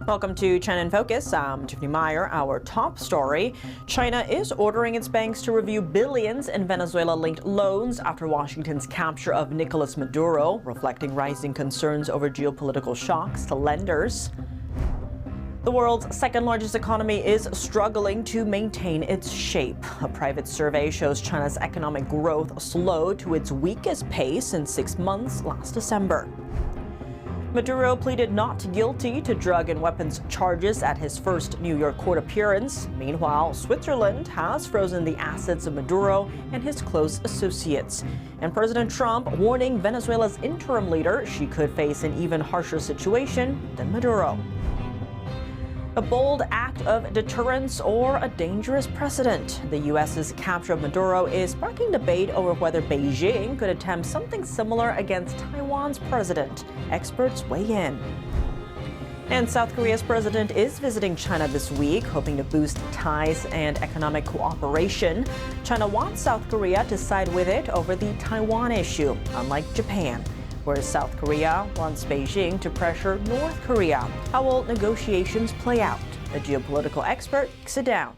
Welcome to China in Focus. I'm Tiffany Meyer. Our top story: China is ordering its banks to review billions in Venezuela-linked loans after Washington's capture of Nicolas Maduro, reflecting rising concerns over geopolitical shocks to lenders. The world's second-largest economy is struggling to maintain its shape. A private survey shows China's economic growth slowed to its weakest pace in 6 months last December. Maduro pleaded not guilty to drug and weapons charges at his first New York court appearance. Meanwhile, Switzerland has frozen the assets of Maduro and his close associates. And President Trump warning Venezuela's interim leader she could face an even harsher situation than Maduro. A bold act of deterrence or a dangerous precedent? The U.S.'s capture of Maduro is sparking debate over whether Beijing could attempt something similar against Taiwan's president. Experts weigh in. And South Korea's president is visiting China this week, hoping to boost ties and economic cooperation. China wants South Korea to side with it over the Taiwan issue, unlike Japan, whereas South Korea wants Beijing to pressure North Korea. How will negotiations play out? A geopolitical expert breaks it down.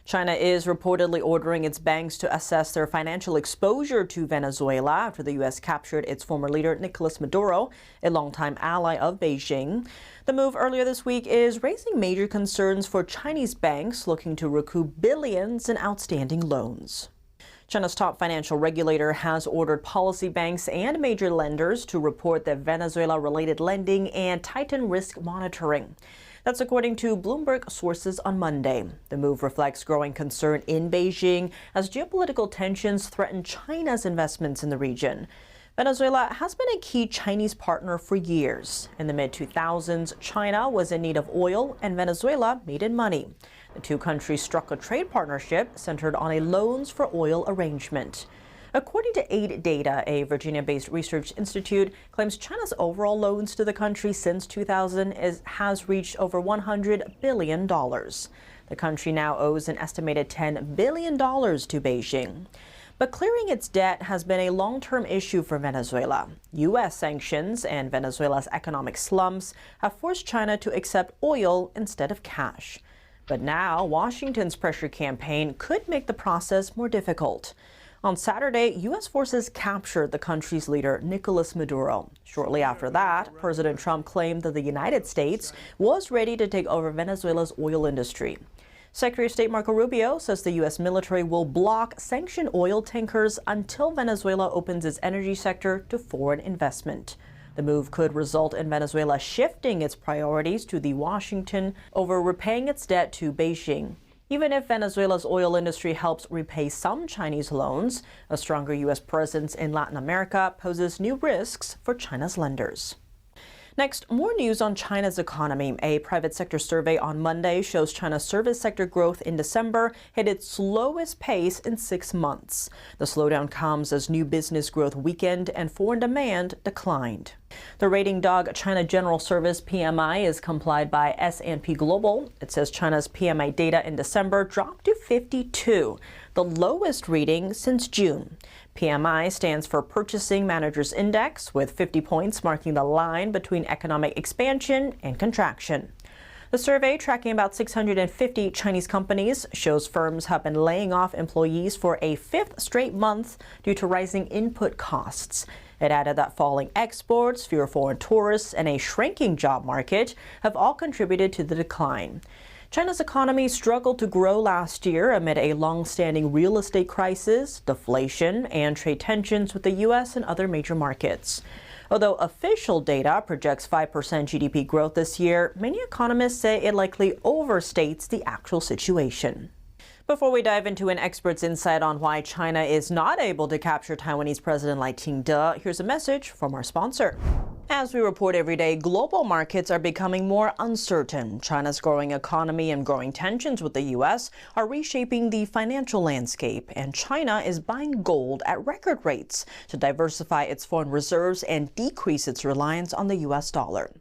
China is reportedly ordering its banks to assess their financial exposure to Venezuela after the U.S. captured its former leader, Nicolas Maduro, a longtime ally of Beijing. The move earlier this week is raising major concerns for Chinese banks looking to recoup billions in outstanding loans. China's top financial regulator has ordered policy banks and major lenders to report their Venezuela-related lending and tighten risk monitoring. That's according to Bloomberg sources on Monday. The move reflects growing concern in Beijing as geopolitical tensions threaten China's investments in the region. Venezuela has been a key Chinese partner for years. In the mid-2000s, China was in need of oil and Venezuela needed money. The two countries struck a trade partnership centered on a loans for oil arrangement. According to Aid Data, a Virginia-based research institute claims China's overall loans to the country since 2000 has reached over $100 billion. The country now owes an estimated $10 billion to Beijing. But clearing its debt has been a long-term issue for Venezuela. U.S. sanctions and Venezuela's economic slumps have forced China to accept oil instead of cash. But now, Washington's pressure campaign could make the process more difficult. On Saturday, U.S. forces captured the country's leader, Nicolas Maduro. Shortly after that, President Trump claimed that the United States was ready to take over Venezuela's oil industry. Secretary of State Marco Rubio says the U.S. military will block sanctioned oil tankers until Venezuela opens its energy sector to foreign investment. The move could result in Venezuela shifting its priorities to Washington over repaying its debt to Beijing. Even if Venezuela's oil industry helps repay some Chinese loans, a stronger U.S. presence in Latin America poses new risks for China's lenders. Next, more news on China's economy. A private sector survey on Monday shows China's service sector growth in December hit its slowest pace in 6 months. The slowdown comes as new business growth weakened and foreign demand declined. The rating dog China General Service PMI is complied by S&P Global. It says China's PMI data in December dropped to 52, the lowest reading since June. PMI stands for Purchasing Managers Index, with 50 points marking the line between economic expansion and contraction. The survey, tracking about 650 Chinese companies, shows firms have been laying off employees for a 5th straight month due to rising input costs. It added that falling exports, fewer foreign tourists, and a shrinking job market have all contributed to the decline. China's economy struggled to grow last year amid a long-standing real estate crisis, deflation, and trade tensions with the U.S. and other major markets. Although official data projects 5% GDP growth this year, many economists say it likely overstates the actual situation. Before we dive into an expert's insight on why China is not able to capture Taiwanese President Lai Ching-te, here's a message from our sponsor. As we report every day, global markets are becoming more uncertain. China's growing economy and growing tensions with the U.S. are reshaping the financial landscape, and China is buying gold at record rates to diversify its foreign reserves and decrease its reliance on the U.S. dollar.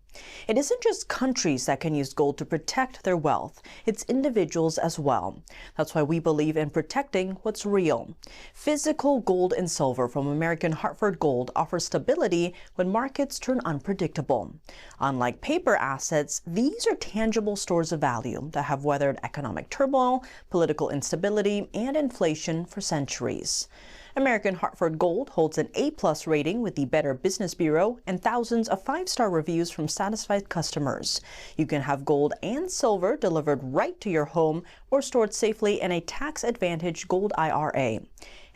It isn't just countries that can use gold to protect their wealth, it's individuals as well. That's why we believe in protecting what's real. Physical gold and silver from American Hartford Gold offers stability when markets turn unpredictable. Unlike paper assets, these are tangible stores of value that have weathered economic turmoil, political instability, and inflation for centuries. American Hartford Gold holds an A+ rating with the Better Business Bureau and thousands of 5-star reviews from satisfied customers. You can have gold and silver delivered right to your home or stored safely in a tax-advantaged gold IRA.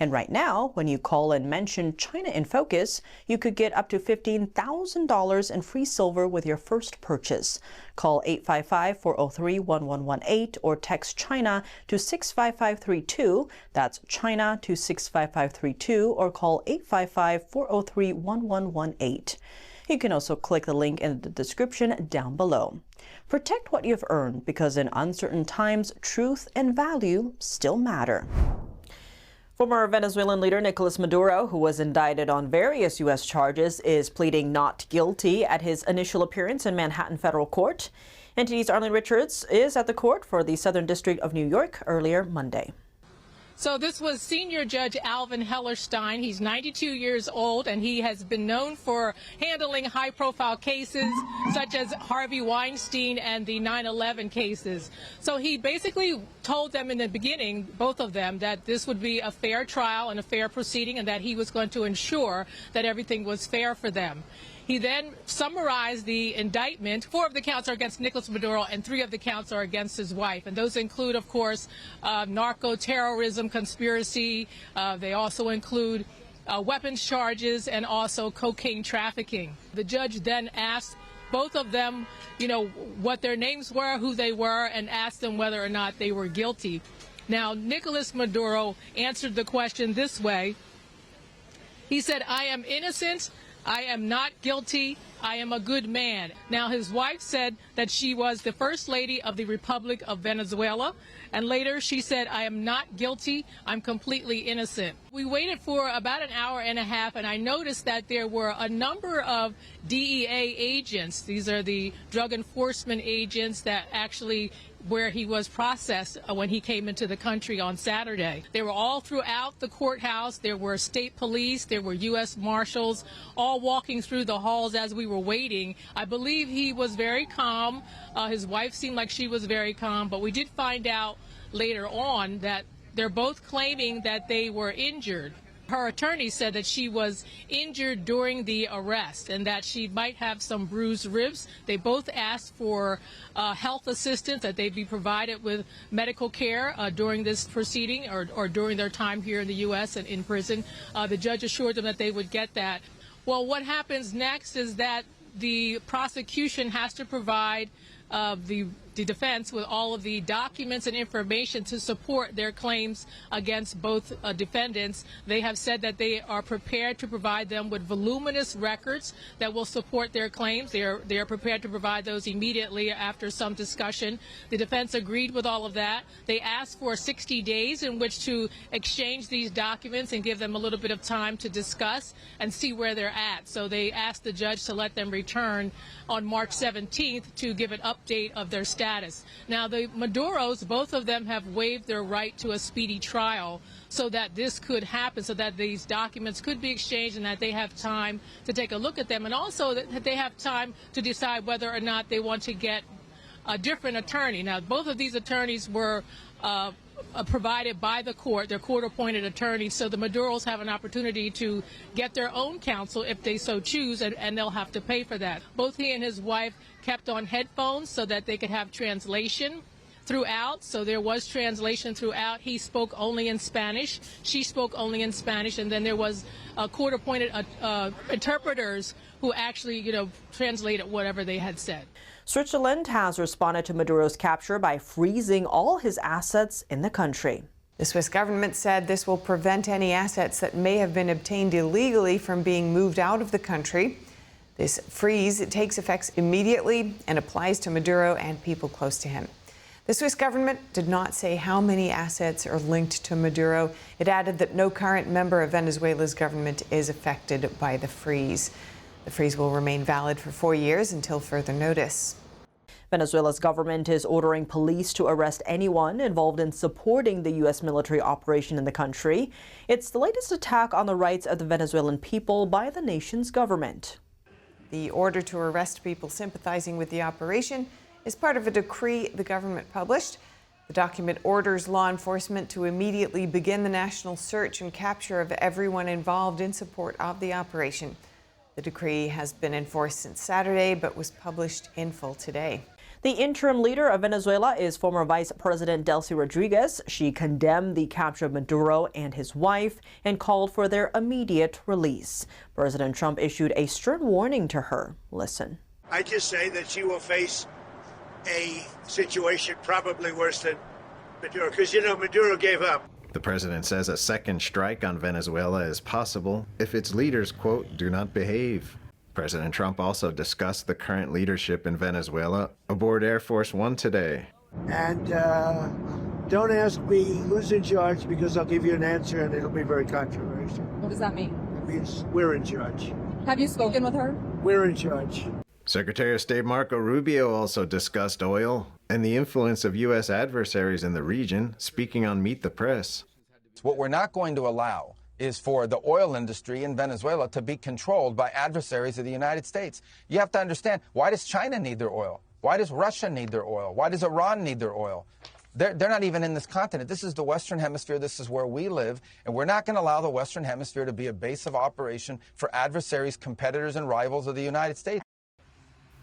And right now, when you call and mention China in Focus, you could get up to $15,000 in free silver with your first purchase. Call 855-403-1118 or text China to 65532. That's China to 65532 or call 855-403-1118. You can also click the link in the description down below. Protect what you've earned because in uncertain times, truth and value still matter. Former Venezuelan leader Nicolas Maduro, who was indicted on various U.S. charges, is pleading not guilty at his initial appearance in Manhattan Federal Court. NTD's Arlene Richards is at the court for the Southern District of New York earlier Monday. So this was Senior Judge Alvin Hellerstein. He's 92 years old, and he has been known for handling high-profile cases such as Harvey Weinstein and the 9/11 cases. So he basically told them in the beginning, both of them, that this would be a fair trial and a fair proceeding and that he was going to ensure that everything was fair for them. He then summarized the indictment. 4 of the counts are against Nicolas Maduro and 3 of the counts are against his wife. And those include, of course, narco-terrorism conspiracy. They also include weapons charges and also cocaine trafficking. The judge then asked both of them, what their names were, who they were, and asked them whether or not they were guilty. Now, Nicolas Maduro answered the question this way. He said, "I am innocent. I am not guilty. I am a good man." Now, his wife said that she was the First Lady of the Republic of Venezuela, and later she said, "I am not guilty. I'm completely innocent." We waited for about an hour and a half, and I noticed that there were a number of DEA agents. These are the drug enforcement agents that actually where he was processed when he came into the country on Saturday. They were all throughout the courthouse. There were state police, there were U.S. Marshals, all walking through the halls as we were waiting. I believe he was very calm. His wife seemed like she was very calm, but we did find out later on that they're both claiming that they were injured. Her attorney said that she was injured during the arrest and that she might have some bruised ribs. They both asked for health assistance, that they be provided with medical care during this proceeding or during their time here in the U.S. and in prison. The judge assured them that they would get that. Well, what happens next is that the prosecution has to provide the defense with all of the documents and information to support their claims against both defendants. They have said that they are prepared to provide them with voluminous records that will support their claims. They are prepared to provide those immediately after some discussion. The defense agreed with all of that. They asked for 60 days in which to exchange these documents and give them a little bit of time to discuss and see where they're at. So they asked the judge to let them return on March 17th to give an update of their status. Now, the Maduros, both of them have waived their right to a speedy trial so that this could happen, so that these documents could be exchanged and that they have time to take a look at them, and also that they have time to decide whether or not they want to get a different attorney. Now, both of these attorneys were provided by the court. They're court-appointed attorneys, so the Maduros have an opportunity to get their own counsel if they so choose, and they'll have to pay for that. Both he and his wife kept on headphones so that they could have translation throughout, so there was translation throughout. He spoke only in Spanish, she spoke only in Spanish, and then there was court-appointed interpreters who actually, translated whatever they had said. Switzerland has responded to Maduro's capture by freezing all his assets in the country. The Swiss government said this will prevent any assets that may have been obtained illegally from being moved out of the country. This freeze takes effect immediately and applies to Maduro and people close to him. The Swiss government did not say how many assets are linked to Maduro. It added that no current member of Venezuela's government is affected by the freeze. The freeze will remain valid for 4 years until further notice. Venezuela's government is ordering police to arrest anyone involved in supporting the U.S. military operation in the country. It's the latest attack on the rights of the Venezuelan people by the nation's government. The order to arrest people sympathizing with the operation is part of a decree the government published. The document orders law enforcement to immediately begin the national search and capture of everyone involved in support of the operation. The decree has been enforced since Saturday, but was published in full today. The interim leader of Venezuela is former Vice President Delcy Rodriguez. She condemned the capture of Maduro and his wife and called for their immediate release. President Trump issued a stern warning to her. Listen. I just say that she will face a situation probably worse than Maduro, because, Maduro gave up. The president says a second strike on Venezuela is possible if its leaders, quote, do not behave. President Trump also discussed the current leadership in Venezuela aboard Air Force One today. And don't ask me who's in charge, because I'll give you an answer and it'll be very controversial. What does that mean? It means we're in charge. Have you spoken with her? We're in charge. Secretary of State Marco Rubio also discussed oil and the influence of U.S. adversaries in the region, speaking on Meet the Press. What we're not going to allow is for the oil industry in Venezuela to be controlled by adversaries of the United States. You have to understand, why does China need their oil? Why does Russia need their oil? Why does Iran need their oil? They're not even in this continent. This is the Western Hemisphere. This is where we live. And we're not going to allow the Western Hemisphere to be a base of operation for adversaries, competitors, and rivals of the United States.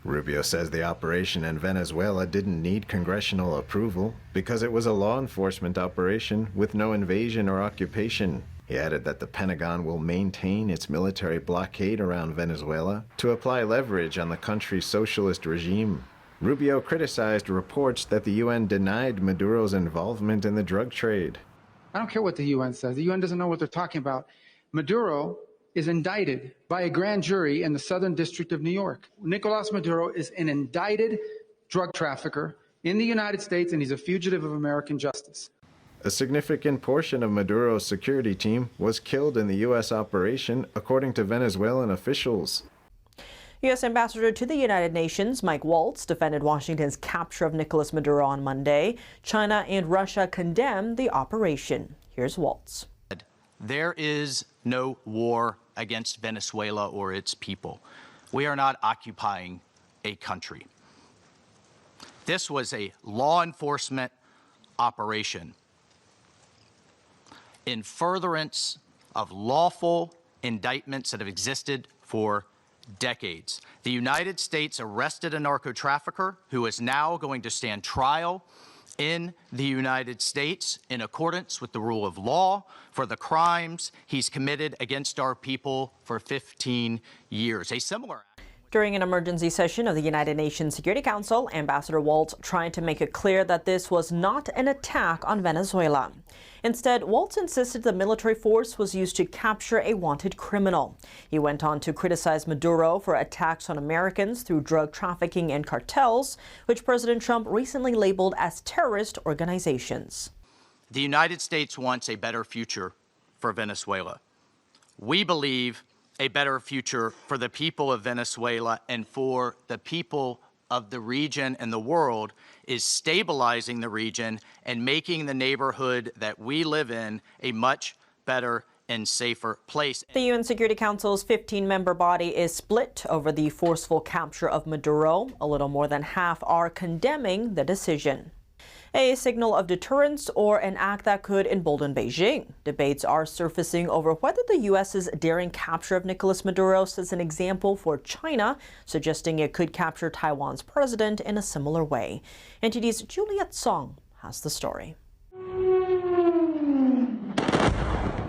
Rubio says the operation in Venezuela didn't need congressional approval because it was a law enforcement operation with no invasion or occupation. He added that the Pentagon will maintain its military blockade around Venezuela to apply leverage on the country's socialist regime. Rubio criticized reports that the UN denied Maduro's involvement in the drug trade. I don't care what the UN says. The UN doesn't know what they're talking about. Maduro is indicted by a grand jury in the Southern District of New York. Nicolas Maduro is an indicted drug trafficker in the United States, and he's a fugitive of American justice. A significant portion of Maduro's security team was killed in the U.S. operation, according to Venezuelan officials. U.S. Ambassador to the United Nations Mike Waltz defended Washington's capture of Nicolas Maduro on Monday. China and Russia condemned the operation. Here's Waltz. There is no war against Venezuela or its people. We are not occupying a country. This was a law enforcement operation in furtherance of lawful indictments that have existed for decades. The United States arrested a narco trafficker who is now going to stand trial in the United States in accordance with the rule of law for the crimes he's committed against our people for 15 years. A similar act. During an emergency session of the United Nations Security Council, Ambassador Waltz tried to make it clear that this was not an attack on Venezuela. Instead, Waltz insisted the military force was used to capture a wanted criminal. He went on to criticize Maduro for attacks on Americans through drug trafficking and cartels, which President Trump recently labeled as terrorist organizations. The United States wants a better future for Venezuela. We believe a better future for the people of Venezuela and for the people of the region and the world is stabilizing the region and making the neighborhood that we live in a much better and safer place. The UN Security Council's 15-member body is split over the forceful capture of Maduro. A little more than half are condemning the decision. A signal of deterrence or an act that could embolden Beijing. Debates are surfacing over whether the U.S.'s daring capture of Nicolas Maduro sets an example for China, suggesting it could capture Taiwan's president in a similar way. NTD's Juliet Song has the story.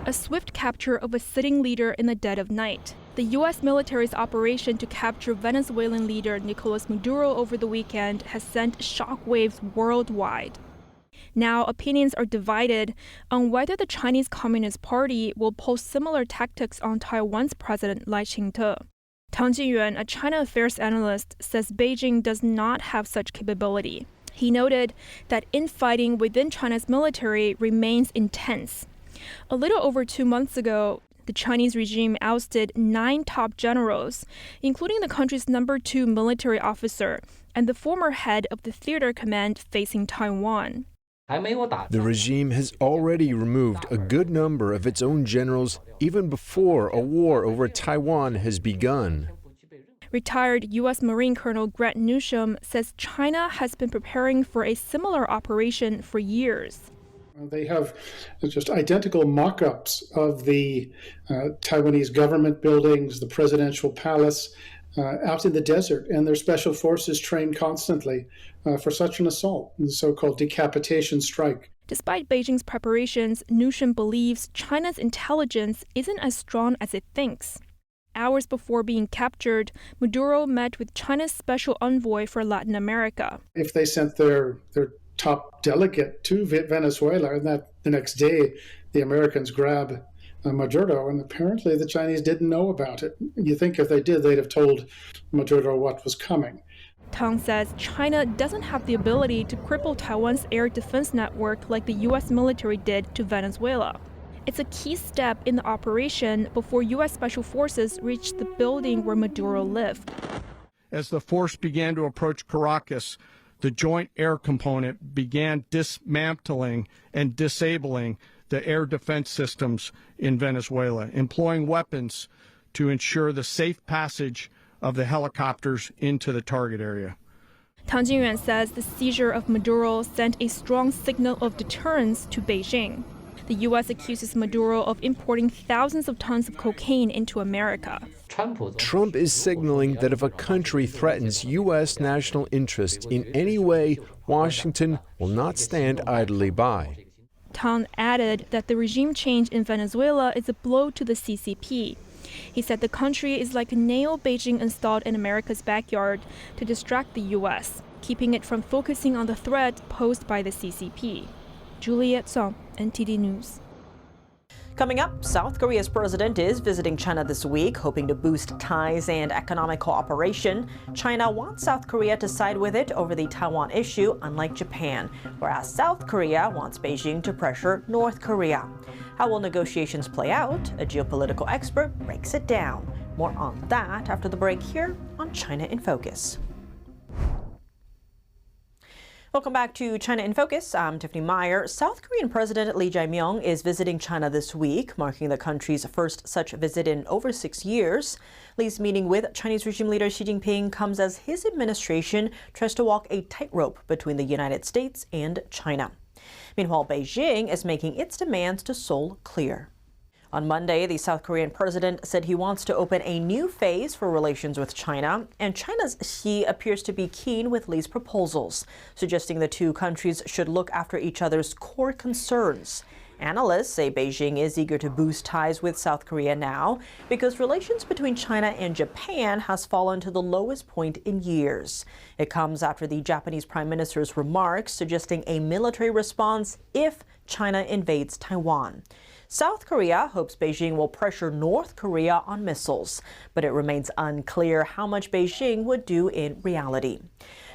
A swift capture of a sitting leader in the dead of night. The U.S. military's operation to capture Venezuelan leader Nicolas Maduro over the weekend has sent shockwaves worldwide. Now, opinions are divided on whether the Chinese Communist Party will pull similar tactics on Taiwan's president Lai Ching-te. Tang Jinyuan, a China affairs analyst, says Beijing does not have such capability. He noted that infighting within China's military remains intense. A little over 2 months ago, The Chinese regime ousted 9 top generals, including the country's #2 military officer and the former head of the theater command facing Taiwan. The regime has already removed a good number of its own generals even before a war over Taiwan has begun. Retired U.S. Marine Colonel Grant Newsham says China has been preparing for a similar operation for years. They have just identical mock-ups of the Taiwanese government buildings, the presidential palace, out in the desert, and their special forces train constantly for such an assault, the so-called decapitation strike. Despite Beijing's preparations, Newsham believes China's intelligence isn't as strong as it thinks. Hours before being captured, Maduro met with China's special envoy for Latin America. If they sent their top delegate to Venezuela, and that the next day the Americans grab Maduro, and apparently the Chinese didn't know about it. You think if they did, they'd have told Maduro what was coming. Tang says China doesn't have the ability to cripple Taiwan's air defense network like the U.S. military did to Venezuela. It's a key step in the operation before U.S. Special Forces reached the building where Maduro lived. As the force began to approach Caracas, the Joint Air Component began dismantling and disabling the air defense systems in Venezuela, employing weapons to ensure the safe passage of the helicopters into the target area. Tang Jingyuan says the seizure of Maduro sent a strong signal of deterrence to Beijing. The U.S. accuses Maduro of importing thousands of tons of cocaine into America. Trump is signaling that if a country threatens U.S. national interests in any way, Washington will not stand idly by. Tang added that the regime change in Venezuela is a blow to the CCP. He said the country is like a nail Beijing installed in America's backyard to distract the U.S., keeping it from focusing on the threat posed by the CCP. Juliet Song, NTD News. Coming up, South Korea's president is visiting China this week, hoping to boost ties and economic cooperation. China wants South Korea to side with it over the Taiwan issue, unlike Japan, whereas South Korea wants Beijing to pressure North Korea. How will negotiations play out? A geopolitical expert breaks it down. More on that after the break here on China in Focus. Welcome back to China in Focus. I'm Tiffany Meyer. South Korean President Lee Jae-myung is visiting China this week, marking the country's first such visit in over 6 years. Lee's meeting with Chinese regime leader Xi Jinping comes as his administration tries to walk a tightrope between the United States and China. Meanwhile, Beijing is making its demands to Seoul clear. On Monday, the South Korean president said he wants to open a new phase for relations with China, and China's Xi appears to be keen with Lee's proposals, suggesting the two countries should look after each other's core concerns. Analysts say Beijing is eager to boost ties with South Korea now because relations between China and Japan has fallen to the lowest point in years. It comes after the Japanese Prime Minister's remarks suggesting a military response if China invades Taiwan. South Korea hopes Beijing will pressure North Korea on missiles, but it remains unclear how much Beijing would do in reality.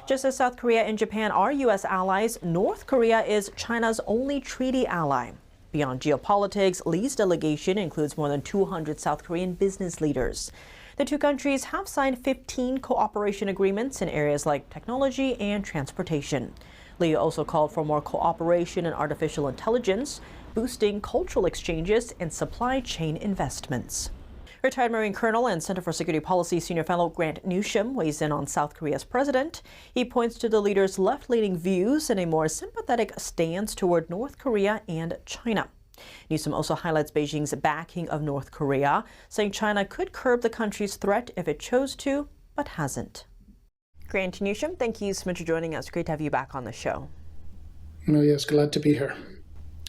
Just as South Korea and Japan are U.S. allies, North Korea is China's only treaty ally. Beyond geopolitics, Lee's delegation includes more than 200 South Korean business leaders. The two countries have signed 15 cooperation agreements in areas like technology and transportation. Lee also called for more cooperation in artificial intelligence, boosting cultural exchanges and supply chain investments. Retired Marine Colonel and Center for Security Policy Senior Fellow Grant Newsham weighs in on South Korea's president. He points to the leader's left-leaning views and a more sympathetic stance toward North Korea and China. Newsham also highlights Beijing's backing of North Korea, saying China could curb the country's threat if it chose to, but hasn't. Grant Newsham, thank you so much for joining us. Great to have you back on the show. Oh, yes, glad to be here.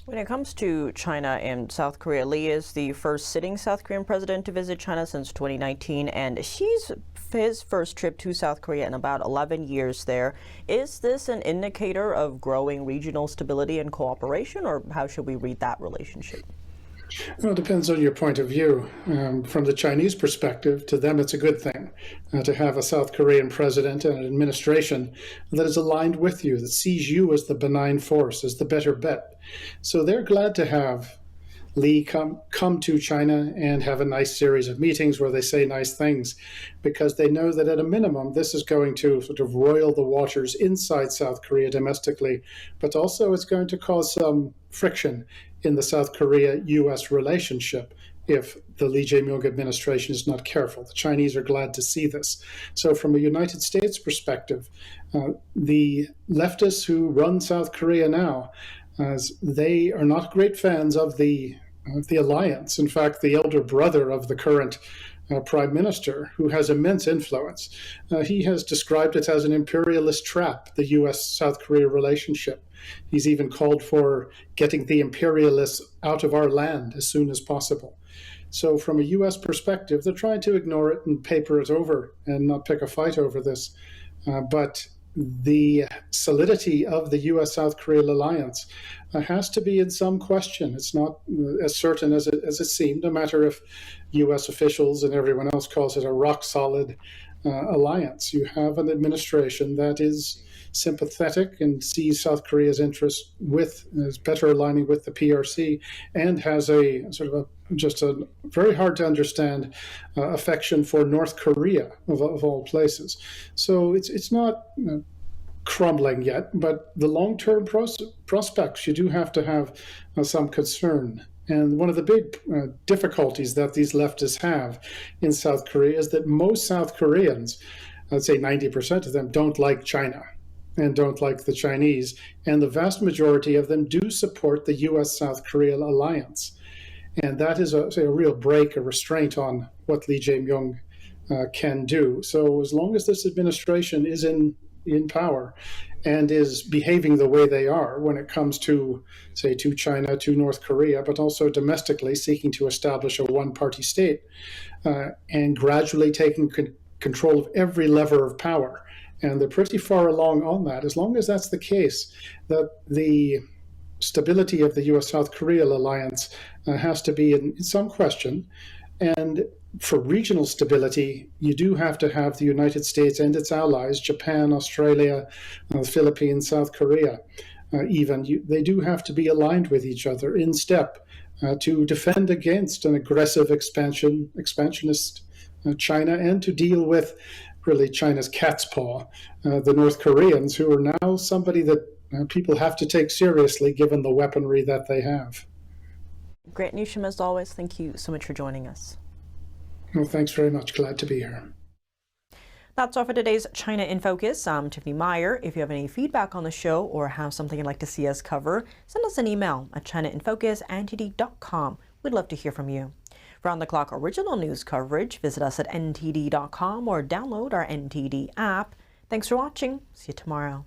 When it comes to China and South Korea, Lee is the first sitting South Korean president to visit China since 2019, and his first trip to South Korea in about 11 years there. Is this an indicator of growing regional stability and cooperation, or how should we read that relationship? Well, it depends on your point of view. From the Chinese perspective, to them it's a good thing to have a South Korean president and an administration that is aligned with you, that sees you as the benign force, as the better bet. So they're glad to have Li come to China and have a nice series of meetings where they say nice things, because they know that at a minimum this is going to sort of roil the waters inside South Korea domestically, but also it's going to cause some friction in the South Korea-U.S. relationship if the Lee Jae-myung administration is not careful. The Chinese are glad to see this. So from a United States perspective, the leftists who run South Korea now, they are not great fans of the alliance. In fact, the elder brother of the current prime minister, who has immense influence, he has described it as an imperialist trap, the U.S.-South Korea relationship. He's even called for getting the imperialists out of our land as soon as possible. So from a U.S. perspective, they're trying to ignore it and paper it over and not pick a fight over this. But the solidity of the U.S.-South Korea alliance has to be in some question. It's not as certain as it seemed, no matter if U.S. officials and everyone else calls it a rock-solid alliance. You have an administration that is sympathetic and sees South Korea's interests as better aligning with the PRC, and has a sort of just a very hard to understand affection for North Korea of all places. So it's not crumbling yet, but the long-term prospects, you do have to have some concern. And one of the big difficulties that these leftists have in South Korea is that most South Koreans, I'd say 90% of them, don't like China and don't like the Chinese. And the vast majority of them do support the U.S.-South Korea alliance. And that is a real break, a restraint on what Lee Jae-myung can do. So as long as this administration is in power and is behaving the way they are when it comes to, say, to China, to North Korea, but also domestically seeking to establish a one-party state and gradually taking control of every lever of power. And they're pretty far along on that. As long as that's the case, that the stability of the U.S.-South Korea alliance has to be in some question. And for regional stability, you do have to have the United States and its allies, Japan, Australia, the Philippines, South Korea, they do have to be aligned with each other in step to defend against an aggressive expansionist China, and to deal with really China's cat's paw, the North Koreans, who are now somebody that people have to take seriously given the weaponry that they have. Great news, Shim, as always. Thank you so much for joining us. Well, thanks very much. Glad to be here. That's all for today's China in Focus. I'm Tiffany Meyer. If you have any feedback on the show or have something you'd like to see us cover, send us an email at chinainfocus@ntd.com. We'd love to hear from you. For on-the-clock original news coverage, visit us at ntd.com or download our NTD app. Thanks for watching. See you tomorrow.